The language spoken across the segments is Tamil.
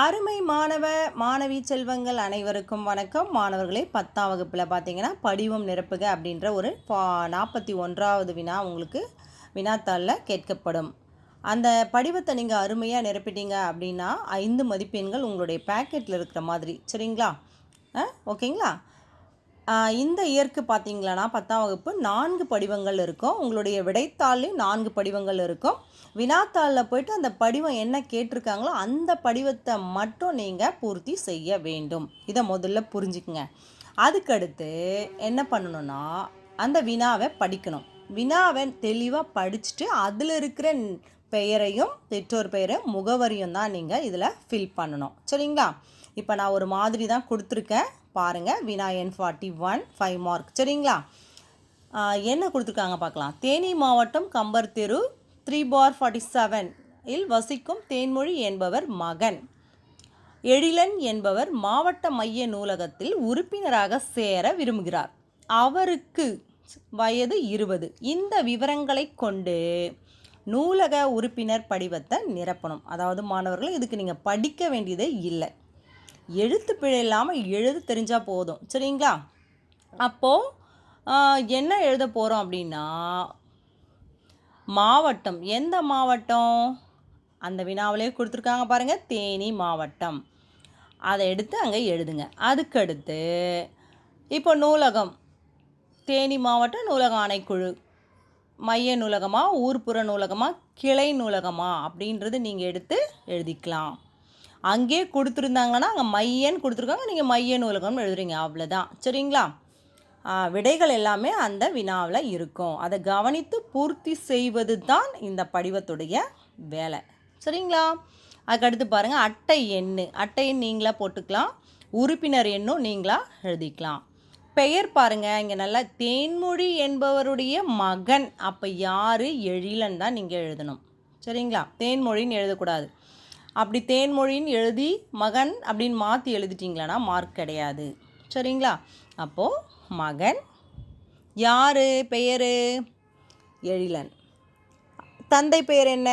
அருமை மாணவ மாணவி செல்வங்கள் அனைவருக்கும் வணக்கம். மாணவர்களே, 10ஆம் வகுப்பில் பார்த்தீங்கன்னா படிவம் நிரப்புக அப்படின்ற ஒரு 41வது வினா உங்களுக்கு வினாத்தாளில் கேட்கப்படும். அந்த படிவத்தை நீங்கள் அருமையாக நிரப்பிட்டீங்க அப்படின்னா 5 மதிப்பெண்கள் உங்களுடைய பேக்கெட்டில் இருக்கிற மாதிரி. சரிங்களா? ஓகேங்களா? இந்த இயற்கு பார்த்தீங்களான்னா 10ஆம் வகுப்பு 4 படிவங்கள் இருக்கும். உங்களுடைய விடைத்தாள்லேயும் 4 படிவங்கள் இருக்கும். வினாத்தாளில் போய்ட்டு அந்த படிவம் என்ன கேட்டிருக்காங்களோ அந்த படிவத்தை மட்டும் நீங்கள் பூர்த்தி செய்ய வேண்டும். இதை முதல்ல புரிஞ்சுக்குங்க. அதுக்கடுத்து என்ன பண்ணணும்னா அந்த வினாவை படிக்கணும். வினாவை தெளிவாக படிச்சுட்டு அதில் இருக்கிற பெயரையும் பெற்றோர் பெயரையும் முகவரியும் தான் நீங்கள் இதில் ஃபில் பண்ணணும். சரிங்களா? இப்போ நான் ஒரு மாதிரி தான் கொடுத்துருக்கேன் பாருங்கள். வினா எண் 41 5 மார்க். சரிங்களா? என்ன கொடுத்துருக்காங்க பார்க்கலாம். தேனி மாவட்டம் கம்பர் தெரு 3/47 இல் வசிக்கும் தேன்மொழி என்பவர் மகன். எழிலன் என்பவர் மாவட்ட மைய நூலகத்தில் உறுப்பினராக சேர விரும்புகிறார். அவருக்கு வயது 20. இந்த விவரங்களை கொண்டு நூலக உறுப்பினர் படிவத்தை நிரப்பணும். அதாவது மாணவர்கள், இதுக்கு நீங்கள் படிக்க வேண்டியதே இல்லை, எழுத்து பிழை இல்லாமல் எழுத தெரிஞ்சால் போதும். சரிங்களா? அப்போது என்ன எழுத போகிறோம் அப்படின்னா, மாவட்டம், எந்த மாவட்டம் அந்த வினாவிலே கொடுத்துருக்காங்க பாருங்கள், தேனி மாவட்டம். அதை எடுத்து அங்கே எழுதுங்க. அதுக்கடுத்து இப்போ நூலகம், தேனி மாவட்ட நூலக ஆணைக்குழு மைய நூலகமா ஊர்ப்புற நூலகமா கிளை நூலகமா அப்படின்றது நீங்கள் எடுத்து எழுதிக்கலாம். அங்கே கொடுத்துருந்தாங்கன்னா அங்கே மையன்னு கொடுத்துருக்காங்க, நீங்கள் மைய நூலகம்னு எழுதுறீங்க, அவ்வளோதான். சரிங்களா? விடைகள் எல்லாமே அந்த வினாவில் இருக்கும். அதை கவனித்து பூர்த்தி செய்வது தான் இந்த படிவத்துடைய வேலை. சரிங்களா? அதுக்கடுத்து பாருங்கள், அட்டை எண்ணு. அட்டை எண் நீங்களாக போட்டுக்கலாம், உறுப்பினர் எண்ணும் நீங்களாக எழுதிக்கலாம். பெயர் பாருங்கள், இங்கே நல்லா தேன்மொழி என்பவருடைய மகன். அப்போ யார்? எழிலன் தான் நீங்கள் எழுதணும். சரிங்களா? தேன்மொழின்னு எழுதக்கூடாது. அப்படி தேன்மொழின்னு எழுதி மகன் அப்படின்னு மாற்றி எழுதிட்டிங்களான்னா மார்க் கிடையாது. சரிங்களா? அப்போது மகன் யார்? பெயர் எழிலன். தந்தை பெயர் என்ன?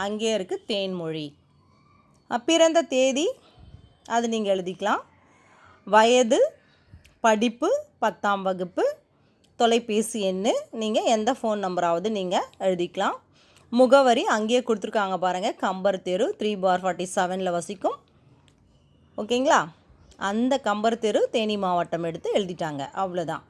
அங்கே இருக்குது தேன்மொழி. பிறந்த தேதி அது நீங்கள் எழுதிக்கலாம். வயது, படிப்பு 10ஆம் வகுப்பு, தொலைபேசி எண்ணு நீங்கள் எந்த ஃபோன் நம்பராவது நீங்கள் எழுதிக்கலாம். முகவரி அங்கேயே கொடுத்துருக்காங்க பாருங்கள், கம்பர் தெரு 3/47 வசிக்கும். ஓகேங்களா? அந்த கம்பர் தெரு தேனி மாவட்டம் எடுத்து எழுதிட்டாங்க, அவ்வளோதான்.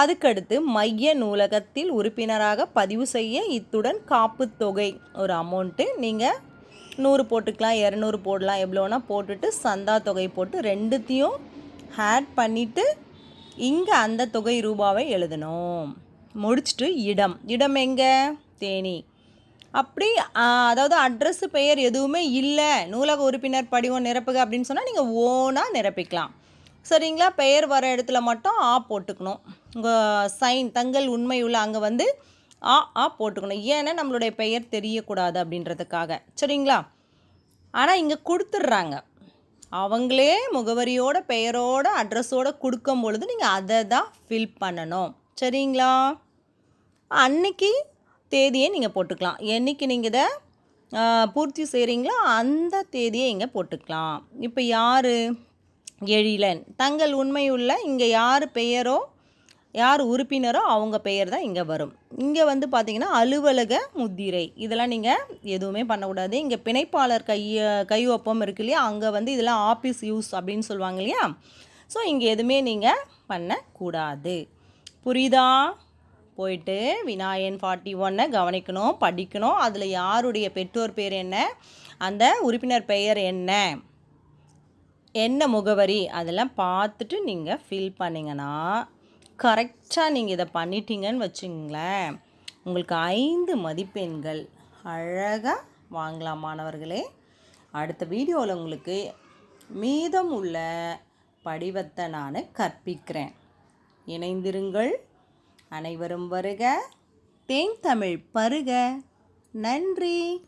அதுக்கடுத்து மைய நூலகத்தில் உறுப்பினராக பதிவு செய்ய இத்துடன் காப்பு தொகை ஒரு அமௌண்ட்டு நீங்கள் 100 போட்டுக்கலாம், 200 போடலாம், எவ்வளோனா போட்டுட்டு சந்தா தொகை போட்டு ரெண்டுத்தையும் ஆட் பண்ணிவிட்டு இங்கே அந்த தொகை ரூபாவை எழுதணும். முடிச்சுட்டு இடம் எங்கே? தேனி. அப்படி அதாவது அட்ரஸ் பெயர் எதுவுமே இல்லை, நூலக உறுப்பினர் படிவம் நிரப்புக அப்படின்னு சொன்னால் நீங்கள் ஓனாக நிரப்பிக்கலாம். சரிங்களா? பெயர் வர இடத்துல மட்டும் போட்டுக்கணும். உங்கள் சைன் தங்கள் உண்மை உள்ள அங்கே வந்து போட்டுக்கணும். ஏன்னா நம்மளுடைய பெயர் தெரியக்கூடாது அப்படின்றதுக்காக. சரிங்களா? ஆனால் இங்கே கொடுத்துட்றாங்க, அவங்களே முகவரியோட பெயரோட அட்ரஸோடு கொடுக்கும் பொழுது நீங்கள் அதை தான் ஃபில் பண்ணணும். சரிங்களா? அன்னைக்கு தேதியை நீங்கள் போட்டுக்கலாம். என்றைக்கு நீங்கள் இதை பூர்த்தி செய்கிறீங்களோ அந்த தேதியை இங்கே போட்டுக்கலாம். இப்போ யார்? எழிலன். தங்கள் உண்மையுள்ள இங்கே யார் பெயரோ யார் உறுப்பினரோ அவங்க பெயர் தான் இங்கே வரும். இங்கே வந்து பார்த்திங்கன்னா அலுவலக முத்திரை இதெல்லாம் நீங்கள் எதுவுமே பண்ணக்கூடாது. இங்கே பிணைப்பாளர் கையொப்பம் இருக்கு இல்லையா, அங்கே வந்து இதெல்லாம் ஆஃபீஸ் யூஸ் அப்படின்னு சொல்லுவாங்க இல்லையா. ஸோ இங்கே எதுவுமே நீங்கள் பண்ணக்கூடாது. புரியுதா? போயிட்டு வினா எண் 41 கவனிக்கணும், படிக்கணும். அதில் யாருடைய பெற்றோர் பேர் என்ன, அந்த உறுப்பினர் பெயர் என்ன, என்ன முகவரி, அதெல்லாம் பார்த்துட்டு நீங்கள் ஃபில் பண்ணிங்கன்னா கரெக்டாக நீங்கள் இதை பண்ணிட்டீங்கன்னு வச்சுங்களேன், உங்களுக்கு 5 மதிப்பெண்கள் அழகாக வாங்கலாம் மாணவர்களே. அடுத்த வீடியோவில் உங்களுக்கு மீதம் உள்ள படிவத்தை நான் கற்பிக்கிறேன். இணைந்திருங்கள். அனைவரும் வருக, தேன் தமிழ் பருக. நன்றி.